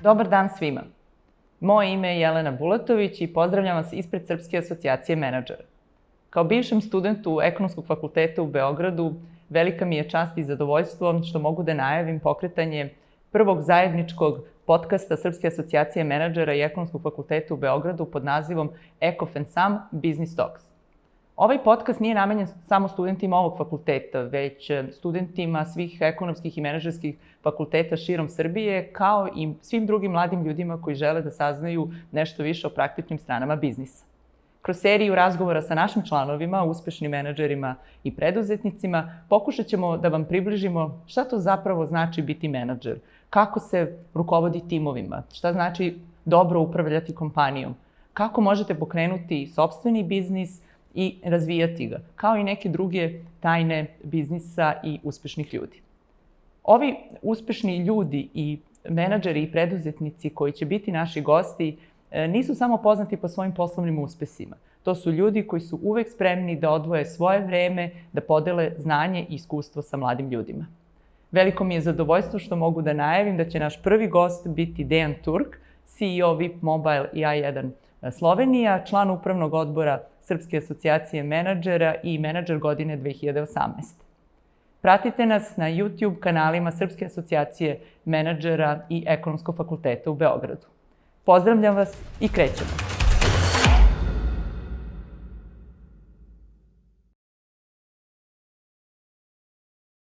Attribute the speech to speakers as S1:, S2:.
S1: Dobar dan svima. Moje ime je Jelena Bulatović i pozdravljam vas ispred Srpske asocijacije menadžera. Kao bivšem studentu Ekonomskog fakulteta u Beogradu, velika mi je čast i zadovoljstvo što mogu da najavim pokretanje prvog zajedničkog podcasta Srpske asocijacije menadžera i Ekonomskog fakulteta u Beogradu pod nazivom Ekof & Sam Business Talks. Ovaj podcast nije namenjen samo studentima ovog fakulteta, već studentima svih ekonomskih i menadžerskih fakulteta širom Srbije, kao i svim drugim mladim ljudima koji žele da saznaju nešto više o praktičnim stranama biznisa. Kroz seriju razgovora sa našim članovima, uspešnim menadžerima i preduzetnicima, pokušat ćemo da vam približimo šta to zapravo znači biti menadžer, kako se rukovodi timovima, šta znači dobro upravljati kompanijom, kako možete pokrenuti sopstveni biznis i razvijati ga, kao i neke druge tajne biznisa i uspešnih ljudi. Ovi uspešni ljudi i menadžeri i preduzetnici koji će biti naši gosti nisu samo poznati po svojim poslovnim uspesima. To su ljudi koji su uvek spremni da odvoje svoje vreme, da podele znanje i iskustvo sa mladim ljudima. Veliko mi je zadovoljstvo što mogu da najavim da će naš prvi gost biti Dejan Turk, CEO VIP Mobile i A1 Slovenija, član upravnog odbora Srpske asocijacije menadžera i menadžer godine 2018. Pratite nas na YouTube kanalima Srpske asocijacije menadžera i Ekonomskog fakulteta u Beogradu. Pozdravljam vas i krećemo!